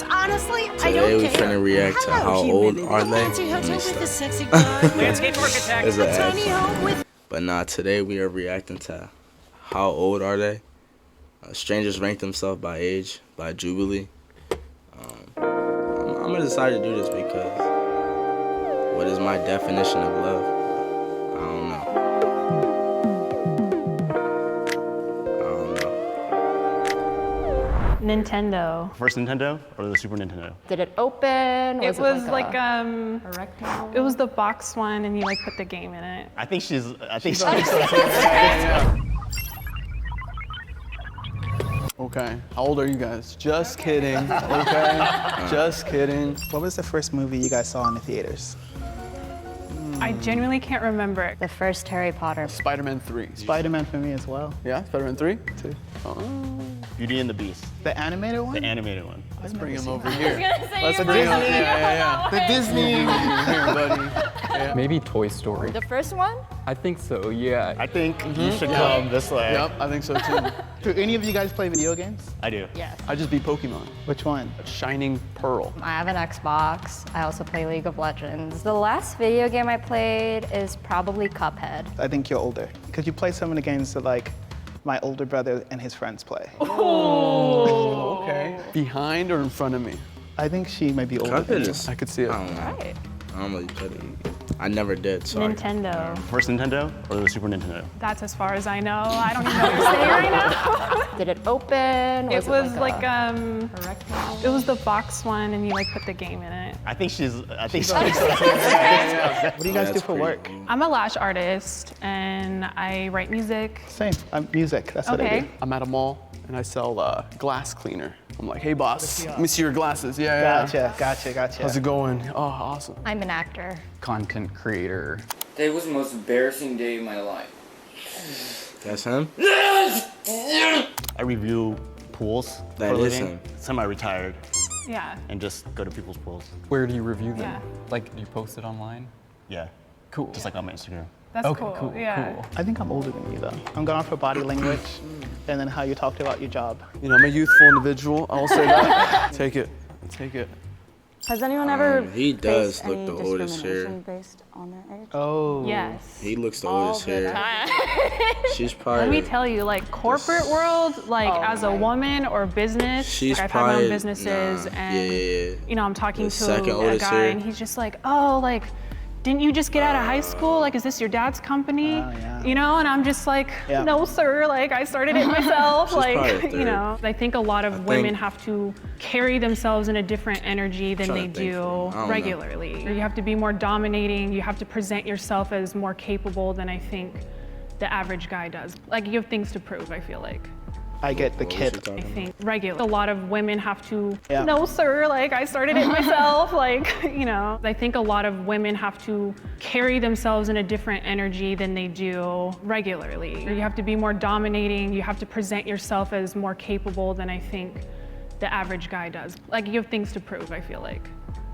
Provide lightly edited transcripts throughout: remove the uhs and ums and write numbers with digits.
house. Honestly, I Today don't we care. finna react to Hello, how Jubilee. old are they? Fancy hotel Let me with start. a sexy guy. Landscape architect. There's A an ad. tiny home with But nah, today we are reacting to how old are they? Strangers rank themselves by age by Jubilee. I'm gonna decide to do this because what is my definition of love? I don't know. Nintendo. First Nintendo or the Super Nintendo? Did it open? It was like a rectangle? it was the box one, and you like put the game in it. I think she's. Okay, how old are you guys? Just kidding, okay? Just kidding. What was the first movie you guys saw in the theaters? I genuinely can't remember it. The first Harry Potter. Spider-Man 3. Spider-Man for me as well. Yeah, Spider-Man 3? Beauty and the Beast, The animated one? the animated one. Let's bring him over here. Let's bring him. Yeah. The Disney. Here, buddy. Maybe Toy Story. The first one? I think so, yeah. I think you should come this way. Yep, I think so too. Do any of you guys play video games? I do. Yes. I just beat Pokemon. Which one? Shining Pearl. I have an Xbox. I also play League of Legends. The last video game I played is probably Cuphead. I think you're older. Because you play some of the games that like my older brother and his friends play. Okay. Behind or in front of me? I think she might be older Cuphead than you. is. I could see it. I don't know. Right. I don't really play it. I never did. Sorry. Nintendo. First Nintendo or the Super Nintendo? That's as far as I know. I don't even know what you're saying right now. Did it open? It was like a rectangle? it was the box one, and you like put the game in it. I think she's. What do you guys do That's for pretty work? cool. I'm a lash artist, and I write music. Same. Music. That's what I Okay. do. I'm at a mall and I sell glass cleaner. I'm like, hey boss, let me see your glasses. Yeah. Gotcha. How's it going? Oh, awesome. I'm an actor. Content creator. That was the most embarrassing day of my life. That's him? I review pools. That for a is living. him. Semi-retired, Yeah. and just go to people's pools. Where do you review them? Yeah. Like, do you post it online? Yeah. Cool. Just like on my Instagram. That's Okay, cool. cool, Yeah. cool. I think I'm older than you though. I'm going off for body language and then how you talked about your job. You know, I'm a youthful individual. I'll say that. Take it. Has anyone ever He does faced look any the oldest here. discrimination based on their age? Oh. Yes. He looks the oldest here. She's Let probably. me tell you, like corporate world, like as a woman or business, She's like, I've had my probably own businesses, nah, and yeah. you know, I'm talking The to second a oldest guy, here. and he's just like, oh, like, didn't you just get out of high school? Like, is this your dad's company? yeah. You know, and I'm just like, Yeah. no, sir. Like, I started it myself. She's probably a like, you third. know, I think a lot of think- women have to carry themselves in a different energy than Trying they to think do for- I don't know. regularly. You have to be more dominating. You have to present yourself as more capable than I think the average guy does. Like, you have things to prove, I feel like. I get the What was kid. she talking I about? think regular. A lot of women have to, Yeah. no, sir, like I started it myself. Like, you know, I think a lot of women have to carry themselves in a different energy than they do regularly. You have to be more dominating. You have to present yourself as more capable than I think the average guy does. Like, you have things to prove, I feel like.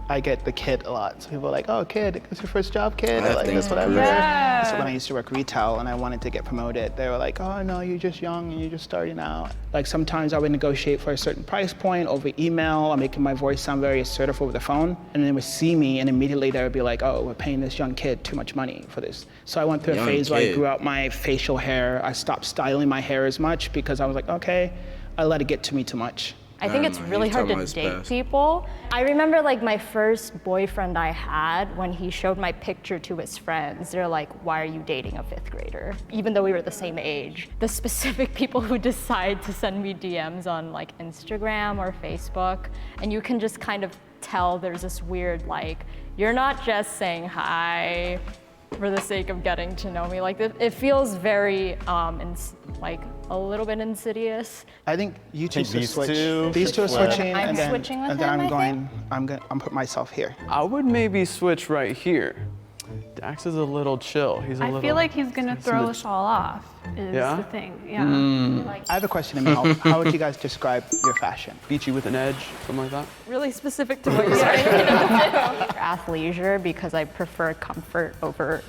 I get the kid a lot. So people are like, oh, kid, it's your first job, kid. I Or like, think that's what I so. learned. Yeah. So when I used to work retail and I wanted to get promoted, they were like, oh, no, you're just young and you're just starting out. Like sometimes I would negotiate for a certain price point over email. I'm making my voice sound very assertive over the phone. And then they would see me and immediately they would be like, oh, we're paying this young kid too much money for this. So I went through a Young phase where I kid. grew out my facial hair. I stopped styling my hair as much because I was like, okay, I let it get to me too much. I think it's He really was hard talking to about his date past. people. I remember like my first boyfriend I had, when he showed my picture to his friends, they're like, why are you dating a 5th grader? Even though we were the same age. The specific people who decide to send me DMs on like Instagram or Facebook, and you can just kind of tell there's this weird like, you're not just saying hi for the sake of getting to know me. Like it feels very, like a little bit insidious. I think you two should these switch. two These two are should flip. switching, I'm and then, switching with and then him, I'm I going. I'm put myself here. I would maybe switch right here. Dax is a little chill. He's a little. I feel like he's gonna throw us all off, is Yeah? the thing, yeah. I have a question, Emil. How would you guys describe your fashion? beachy with an edge, something like that. Really specific to what you're saying. Athleisure, because I prefer comfort over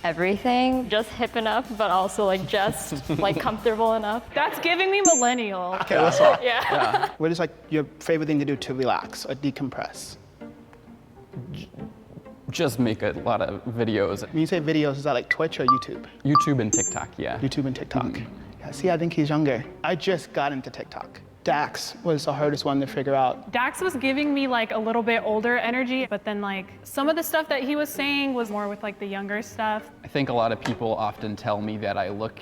everything. Just hip enough, but also like just like comfortable enough. That's giving me millennial. Okay, let's talk. Yeah. What is like your favorite thing to do to relax or decompress? Just make a lot of videos. When you say videos, is that like Twitch or YouTube? YouTube and TikTok, yeah. YouTube and TikTok. Yeah, see, I think he's younger. I just got into TikTok. Dax was the hardest one to figure out. Dax was giving me like a little bit older energy, but then like some of the stuff that he was saying was more with like the younger stuff. I think a lot of people often tell me that I look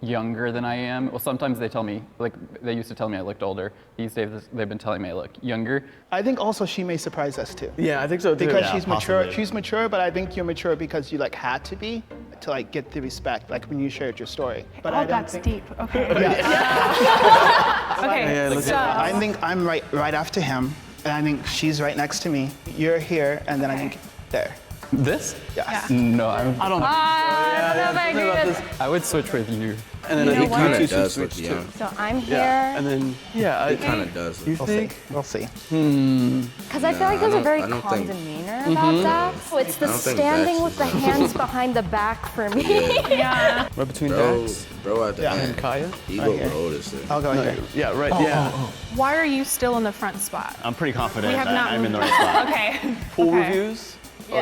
younger than I am. Well, sometimes they tell me, like they used to tell me I looked older. These days they've been telling me I look younger. I think also she may surprise us too. Yeah, I think so too. Because Yeah, she's mature. possibly. She's mature, but I think you're mature because you like had to be to like get the respect, like when you shared your story. But I Oh, don't that's think, deep. Okay. Yeah. Okay. Yeah, let's- So I think I'm right after him, and I think she's right next to me. You're here, and then I think there. This? Yes. No, I don't know. I don't know if I agree about with. this. I would switch with you. And then You know you what? Kind two of should does switch look too. young. So I'm here. Yeah, and then yeah, It kind of does. You We'll think? see. We'll see. Because I feel like I there's a don't- very I don't calm think- demeanor about that. Oh, it's the I don't think standing Dax with is the that. hands behind the back for me. yeah. Right between Bro, Dax bro at the Yeah. and end. Kaya. He Right go here. oldest there. I'll go here. Yeah, right. Yeah. Why are you still in the front spot? I'm pretty confident We have that not I'm in the moved. right spot. Okay. Pool Okay. reviews. I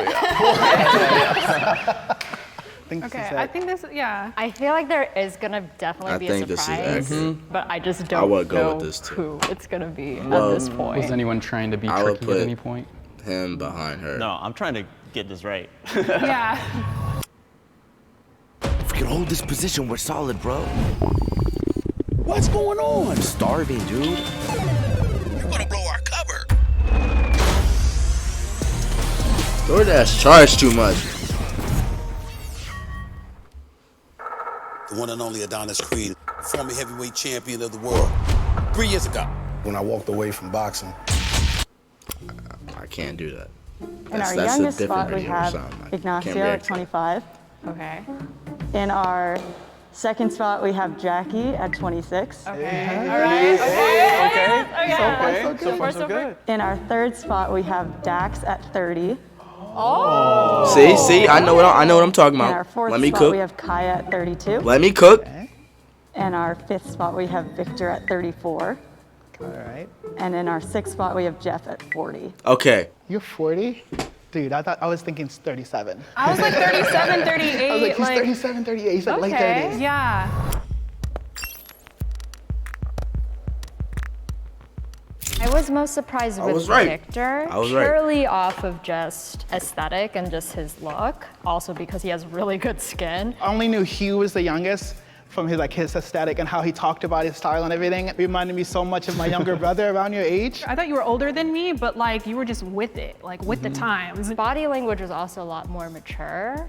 think this Okay. is I it. think this. Yeah. I feel like there is gonna definitely I be think a this is surprise, accurate. but I just don't would go know with this too. who it's gonna be Well, at this point. Was anyone trying to be I would tricky at put- any point? Him behind her. No, I'm trying to get this right. Yeah. If we can hold this position, we're solid, bro. What's going on? Starving, dude. You're gonna blow our cover. DoorDash charged too much. The one and only Adonis Creed, former heavyweight champion of the world. 3 years ago, when I walked away from boxing. I can't do that. In our a youngest different spot, we video or have something. I can't Ignacio react at to that. 25. Okay. In our second spot, we have Jackie at 26. Okay. All right. Okay. Okay. So far, so good. In our third spot, we have Dax at 30. See, I know what I'm talking In our about. fourth Let me spot, cook. we have Kaya at 32. Let me cook. In our fifth spot, we have Victor at 34. All right. And in our sixth spot, we have Jeff at 40. Okay. You're 40? Dude, I was thinking 37. I was like 37, 38. I was like, he's 37, 38. He's like late Okay. 30s. Yeah. I was most surprised with was right. Victor, I was right. purely off of just aesthetic and just his look. Also because he has really good skin. I only knew Hugh was the youngest from his aesthetic and how he talked about his style and everything. It reminded me so much of my younger brother around your age. I thought you were older than me, but like you were just with it, like with the times. Body language was also a lot more mature,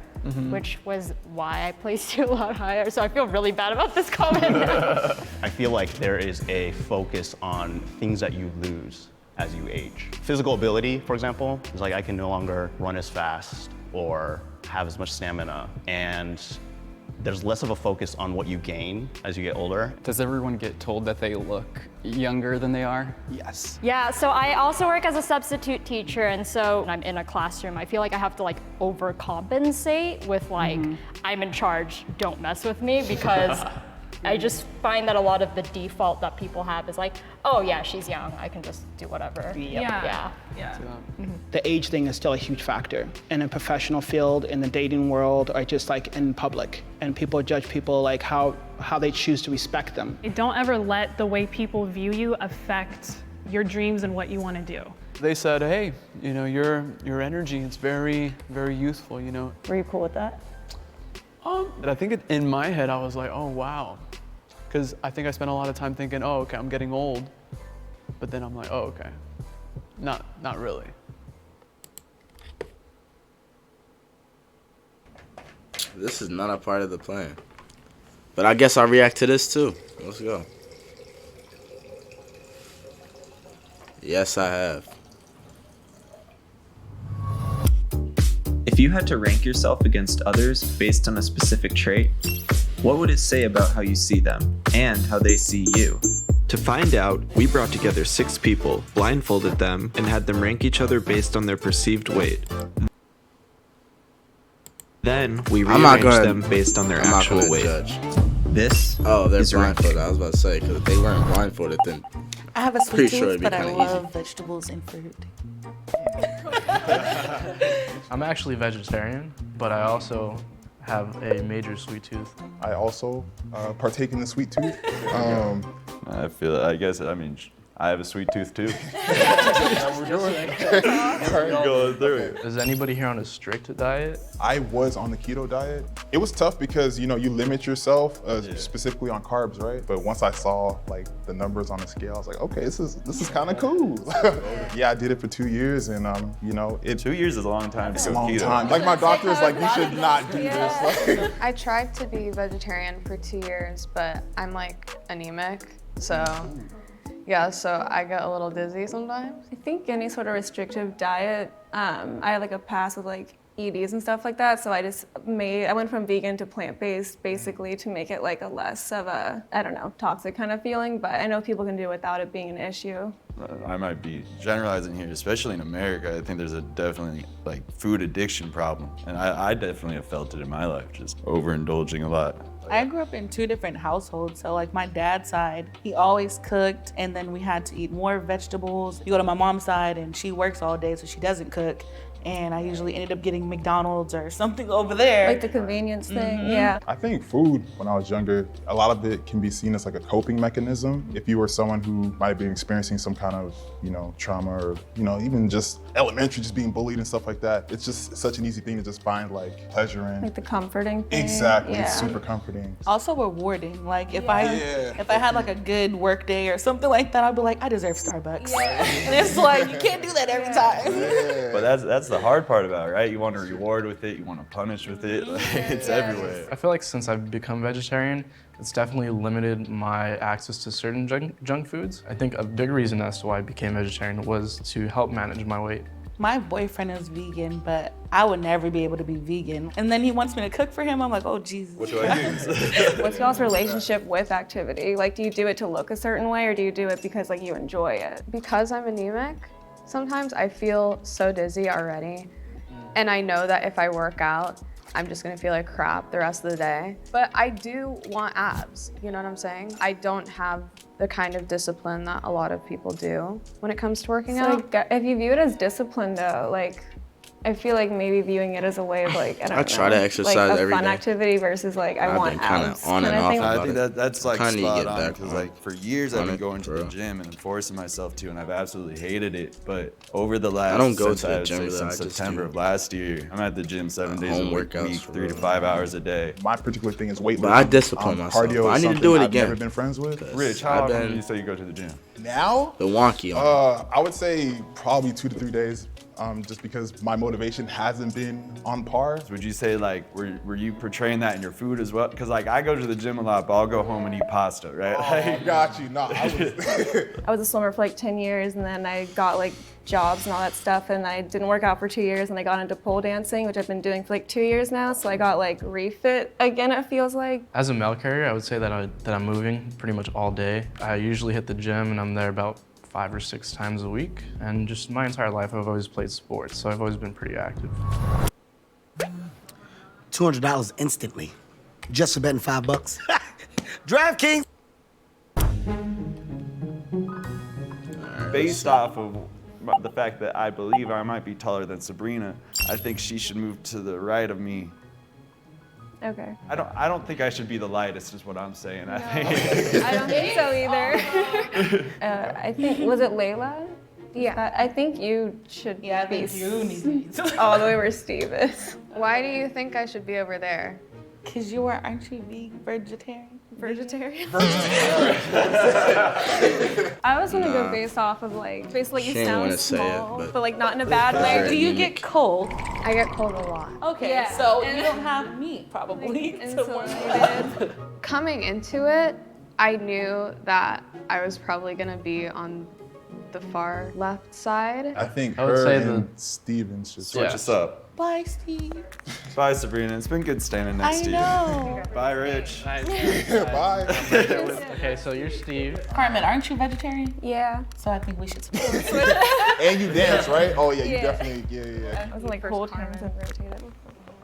which was why I placed you a lot higher. So I feel really bad about this comment. I feel like there is a focus on things that you lose as you age. Physical ability, for example, is like I can no longer run as fast or have as much stamina, and there's less of a focus on what you gain as you get older. Does everyone get told that they look younger than they are? Yes. Yeah, so I also work as a substitute teacher, and so when I'm in a classroom, I feel like I have to like overcompensate with like, I'm in charge, don't mess with me, because I just find that a lot of the default that people have is like, oh yeah, she's young, I can just do whatever. Yeah. Yeah. The age thing is still a huge factor in a professional field, in the dating world, or just like in public. And people judge people like how they choose to respect them. Don't ever let the way people view you affect your dreams and what you want to do. They said, hey, you know, your energy is very, very youthful, you know. Were you cool with that? And I think in my head, I was like, oh, wow. Because I think I spent a lot of time thinking, oh, okay, I'm getting old. But then I'm like, oh, okay. Not really. This is not a part of the plan. But I guess I'll react to this too. Let's go. Yes, I have. If you had to rank yourself against others based on a specific trait, what would it say about how you see them and how they see you? To find out, we brought together 6 people, blindfolded them, and had them rank each other based on their perceived weight. Then we I'm not rearrange gonna- them based on their I'm not actual gonna weight. judge. This Oh, they're is rank. blindfolded. I was about to say, because if they weren't blindfolded, then I have a sweet pretty tooth, sure it'd be but I kinda love easy. vegetables and fruit. I'm actually vegetarian, but I also have a major sweet tooth. I also partake in the sweet tooth. I guess, I have a sweet tooth too. We're doing. Going through it. Is anybody here on a strict diet? I was on the keto diet. It was tough because you limit yourself specifically on carbs, right? But once I saw like the numbers on the scale, I was like, okay, this is kind of cool. Yeah, I did it for 2 years, and 2 years is a long time to it's a go long keto. time. Like my doctor is like, you should not do this. Like, I tried to be vegetarian for 2 years, but I'm like anemic, so yeah, so I get a little dizzy sometimes. I think any sort of restrictive diet, I had like a past with like EDs and stuff like that, so I went from vegan to plant-based basically to make it like a less of a, I don't know, toxic kind of feeling, but I know people can do it without it being an issue. I might be generalizing here, especially in America. I think there's a definitely like food addiction problem. And I definitely have felt it in my life, just overindulging a lot. I grew up in 2 different households. So like my dad's side, he always cooked, and then we had to eat more vegetables. You go to my mom's side and she works all day, so she doesn't cook. And I usually ended up getting McDonald's or something over there. Like the convenience thing, yeah. I think food, when I was younger, a lot of it can be seen as like a coping mechanism. If you were someone who might be experiencing some kind of, trauma or, even just elementary, just being bullied and stuff like that, it's just such an easy thing to just find like pleasure in. Like the comforting thing. Exactly, Yeah. it's super comforting. Also rewarding. Like if I had like a good work day or something like that, I'd be like, I deserve Starbucks. And it's like, you can't do that every time. But that's the hard part about it, right? You want to reward with it, you want to punish with it. Like, it's everywhere. I feel like since I've become vegetarian, it's definitely limited my access to certain junk foods. I think a big reason as to why I became vegetarian was to help manage my weight. My boyfriend is vegan, but I would never be able to be vegan. And then he wants me to cook for him. I'm like, oh, Jesus. What do I use? What's y'all's relationship with activity? Like, do you do it to look a certain way, or do you do it because like you enjoy it? Because I'm anemic, sometimes I feel so dizzy already. And I know that if I work out, I'm just gonna feel like crap the rest of the day. But I do want abs, you know what I'm saying? I don't have the kind of discipline that a lot of people do when it comes to working out. Like, if you view it as discipline though, like, I feel like maybe viewing it as a way of like, I don't know. I try to exercise like a every fun day. activity versus like, I I've want been kinda abs on and kinda off thing. about I think that's like Kinda spot get on, back because on- like for years I've on been it, going to bro. the gym and forcing myself to, and I've absolutely hated it. But over the last, don't go since to the I would gym say really, I since just September do, of last year, I'm at the gym 7 days a home week, workouts for 3 to real. 5 hours a day. My particular thing is weightlifting. But I discipline myself. Cardio But I is need to something do it I've again. never been friends with. Rich, how I've often been- do you say you go to the gym? Now? The wonky on. I would say probably 2 to 3 days, just because my motivation hasn't been on par. Would you say like, were you portraying that in your food as well? Because like I go to the gym a lot, but I'll go home and eat pasta, right? I got you. No, I was. I was a swimmer for like 10 years and then I got like jobs and all that stuff and I didn't work out for 2 years and I got into pole dancing, which I've been doing for like 2 years now. So I got like refit again, it feels like. As a mail carrier, I would say that I'm moving pretty much all day. I usually hit the gym and I'm there about 5 or 6 times a week. And just my entire life, I've always played sports, so I've always been pretty active. $200 instantly. Just for betting $5. DraftKings. Based off of the fact that I believe I might be taller than Sabrina, I think she should move to the right of me. Okay. I don't think I should be the lightest, is what I'm saying. I think. I don't think so either. I think, was it Layla? Yeah. I think you should be you need to. all the way where Steve is. Why do you think I should be over there? Because aren't you vegan, vegetarian? Vegetarian? I always want to go based off of like, basically you She ain't sound wanna say it, small, but- but like not in a bad way. Very Do you unique. get cold? I get cold a lot. Okay, Yeah. so And- you don't have meat probably. Insulated. Coming into it, I knew that I was probably gonna be on the far left side. I think I would her say and Steven should Switch Yeah. us up. Bye, Steve. Bye, Sabrina. It's been good standing next I to you. know. Bye, Rich. Bye. Okay, so you're Steve. Carmen, aren't you vegetarian? Yeah. So I think we should switch. And you dance, right? Oh yeah, you Yeah. definitely. Yeah. I was in like cold times and rotated.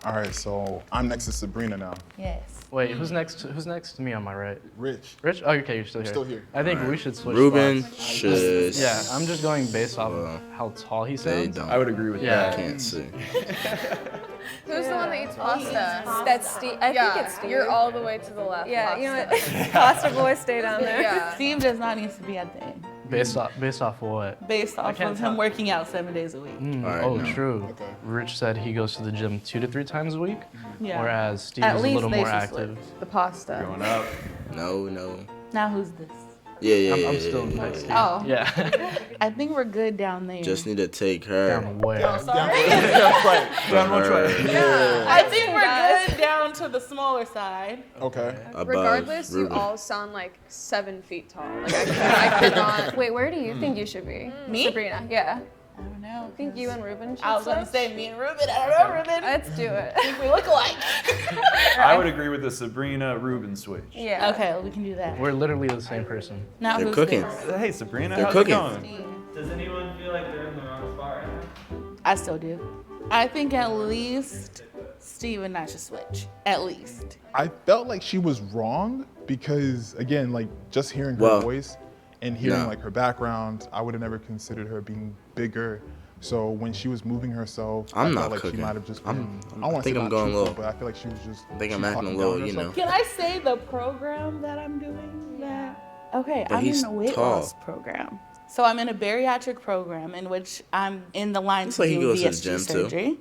All right, so I'm next to Sabrina now. Yes. Wait, who's next? Who's next to me on my right? Rich. Rich? Oh, okay, you're still here. Still here. I think we should switch. Ruben spots. should. Yeah, I'm just going based off of how tall he sounds. Don't. I would agree with Yeah. that. I can't see. Who's the one that eats pasta? That's Steve. I think it's Steve. You're all the way to the left. Yeah, you know what? Pasta boy, stay down there. Yeah. Steve does not need to be at the end. Based off what? Based off can't of tell. him working out 7 days a week. True. Okay. Rich said he goes to the gym 2 to 3 times a week, Yeah. whereas Steve At is a least little they more should active. The pasta. Going up. No. Now who's this? Yeah. I'm still next to you. Oh. Yeah. I think we're good down there. Just need to take her. Down where? Down From her. I think we're good down to the smaller side. Okay. Regardless, you Ruben. all sound like 7 feet tall. Like I cannot. Wait, where do you think you should be? Me? Sabrina. Yeah. I don't know. I think you and Ruben should I was gonna switch. say me and Ruben. I don't know, Ruben. Let's do it. I think we look alike. I would agree with the Sabrina Ruben switch. Yeah. Okay, well, we can do that. We're literally the same person. Now They're who's cooking. this? Hey Sabrina, They're how's cooking. it going? Does anyone feel like they're in the wrong spot right now? I still do. I think at least Steve and I should switch. At least. I felt like she was wrong because, again, like just hearing her Well, voice and hearing no. like her background, I would have never considered her being bigger. So when she was moving herself, I'm I not felt like cooking. she might have just I'm- been, I I don't want to think say I'm not going truthful, low. but I feel like she was just. I think I'm she acting talking a little, down you know. herself. Can I say the program that I'm doing? Okay, But I'm in he's a weight tall. loss program. So I'm in a bariatric program in which I'm in the line Looks to like he do goes to the VSG gym, too. surgery.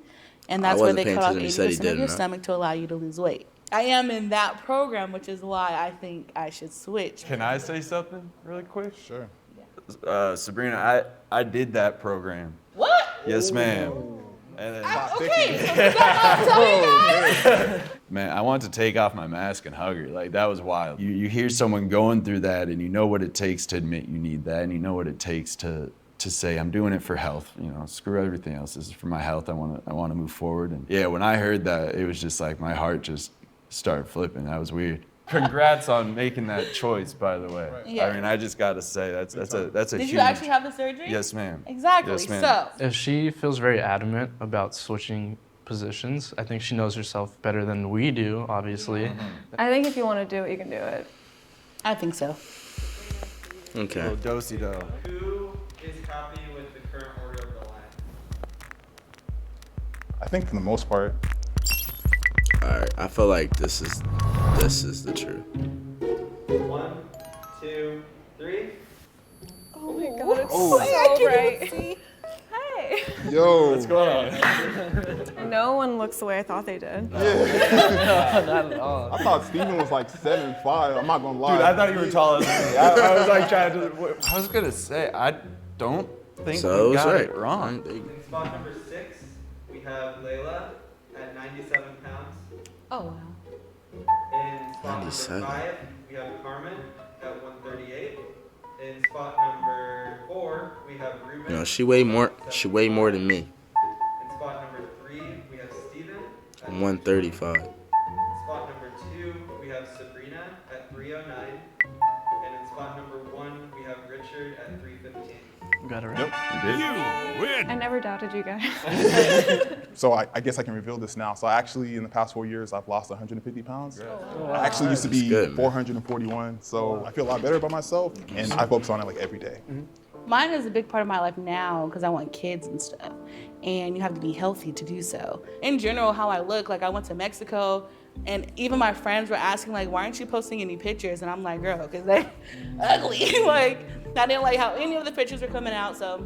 And I that's where wasn't they paying cut off attention. He said he 80% of did, your no? stomach to allow you to lose weight. I am in that program, which is why I think I should switch. Can I say something really quick? Sure. Sabrina, I did that program. What? Yes, ma'am. And Okay, so is that not telling guys? man, I wanted to take off my mask and hug her. Like, that was wild. You hear someone going through that, and you know what it takes to admit you need that, and you know what it takes to say, I'm doing it for health. You know, screw everything else. This is for my health. I want to move forward. And yeah, when I heard that, it was just like my heart just started flipping. That was weird. Congrats on making that choice, by the way. Yeah. I mean, I just got to say that's a Did huge. you actually have the surgery? Yes, ma'am. Exactly. Yes, ma'am. So If she feels very adamant about switching positions, I think she knows herself better than we do, obviously. I think if you want to do it, you can do it. I think so. Okay. Little do-si-do. Who is happy with the current order of the line? I think for the most part. All right. I feel like this is the truth. 1, 2, 3. Oh my god, it's Oh. so bright. Hey. Yo. What's going on? No one looks the way I thought they did. Not at all. I thought Steven was like 7'5". I'm not gonna lie. Dude, I thought you were taller than me. I was like trying to. I was gonna say, I don't think So we it's got right. it wrong. In spot number 6, we have Layla at 97 pounds. Oh wow. In spot 97. number 5, we have Carmen at 138. In spot number 4, we have Ruben. You know, she weigh more than me. In spot number 3, we have Steven at 135. In spot number 2, we have Sabrina at 309. And in spot number 1, we have Richard at 315. Got it right. Yep, we did. I never doubted you guys. So I guess I can reveal this now. So actually, in the past 4 years, I've lost 150 pounds. I actually used to be That's good, man. 441. So I feel a lot better about myself, and I focus on it like every day. Mine is a big part of my life now because I want kids and stuff. And you have to be healthy to do so. In general, how I look, like I went to Mexico and even my friends were asking like, why aren't you posting any pictures? And I'm like, girl, because they're ugly. Like, I didn't like how any of the pictures were coming out. So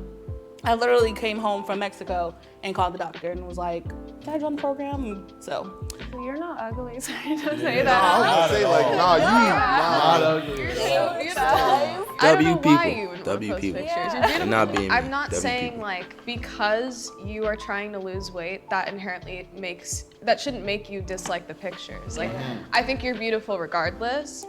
I literally came home from Mexico and called the doctor and was like, can I join the program? And so. Well, you're not ugly, so you don't say I that. was gonna say like, nah, you Not nah. ugly. You're so beautiful. I don't know why you would W post people. pictures. You're And beautiful. not being I'm not W saying people. like because you are trying to lose weight that inherently shouldn't make you dislike the pictures. Like I think you're beautiful regardless,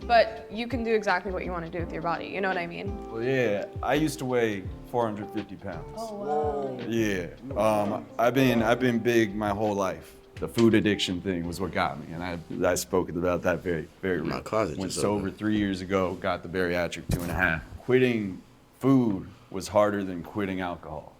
but you can do exactly what you want to do with your body. You know what I mean? Well, yeah, I used to weigh 450 pounds. Oh, wow. Yeah, I've been big my whole life. The food addiction thing was what got me, and I spoke about that very My closet Went just sober opened. 3 years ago, got the bariatric 2.5. Quitting food was harder than quitting alcohol.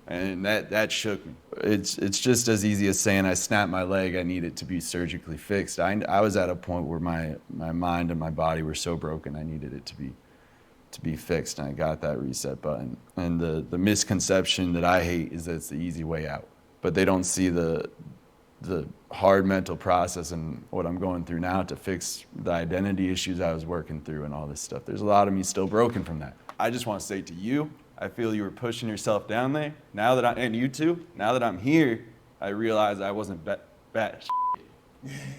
And that shook me. It's just as easy as saying I snapped my leg, I need it to be surgically fixed. I was at a point where my mind and my body were so broken, I needed it to be fixed, and I got that reset button. And the misconception that I hate is that it's the easy way out. But they don't see the hard mental process and what I'm going through now to fix the identity issues I was working through and all this stuff. There's a lot of me still broken from that. I just want to say to you, I feel you were pushing yourself down there. Now that and you too, now that I'm here, I realize I wasn't bad.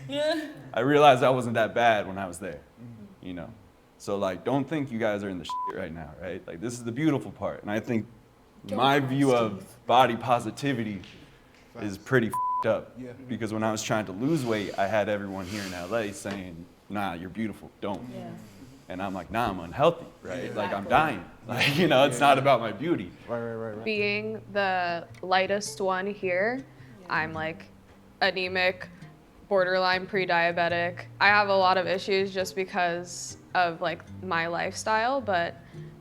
Yeah. I realized I wasn't that bad when I was there, you know? So like, don't think you guys are in the shit right now, right? Like, this is the beautiful part. And I think my view of body positivity is pretty up. Yeah. Because when I was trying to lose weight, I had everyone here in LA saying, nah, you're beautiful, don't. Yeah. And I'm like, nah, I'm unhealthy, right? Exactly. Like, I'm dying. Like, you know, it's not about my beauty. Right. Being the lightest one here, I'm like anemic, borderline pre-diabetic. I have a lot of issues just because of like my lifestyle, but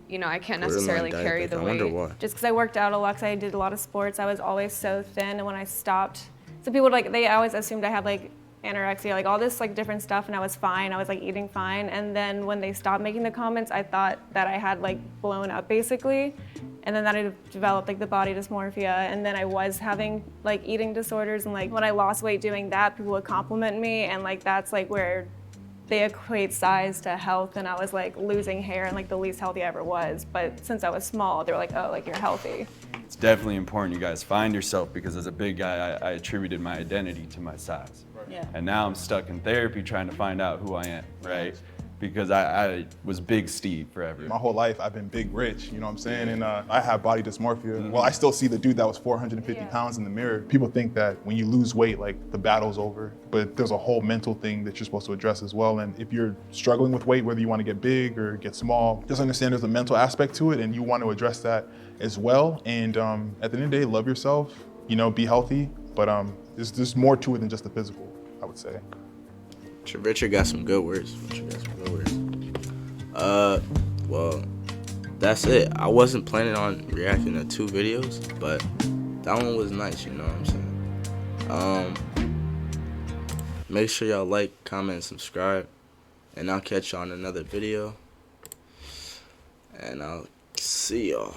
you know, I can't necessarily carry the weight. Just because I worked out a lot, because I did a lot of sports, I was always so thin, and when I stopped, so people would, like, they always assumed I had like anorexia, like all this like different stuff, and I was fine. I was like eating fine, and then when they stopped making the comments, I thought that I had like blown up basically, and then that I developed like the body dysmorphia, and then I was having like eating disorders, and like when I lost weight doing that, people would compliment me, and like that's like where they equate size to health, and I was like losing hair and like the least healthy I ever was. But since I was small, they were like, oh, like you're healthy. It's definitely important you guys find yourself, because as a big guy, I attributed my identity to my size. Yeah. And now I'm stuck in therapy trying to find out who I am, right? Because I was Big Steve forever. My whole life, I've been Big Rich, you know what I'm saying? And I have body dysmorphia. Mm-hmm. Well, I still see the dude that was 450 pounds in the mirror. People think that when you lose weight, like the battle's over, but there's a whole mental thing that you're supposed to address as well. And if you're struggling with weight, whether you want to get big or get small, just understand there's a mental aspect to it, and you want to address that as well. And at the end of the day, love yourself, you know, be healthy, but there's more to it than just the physical, I would say. Richard got some good words. Well, that's it. I wasn't planning on reacting to 2 videos, but that one was nice, you know what I'm saying? Make sure y'all like, comment, and subscribe, and I'll catch y'all in another video, and I'll see y'all.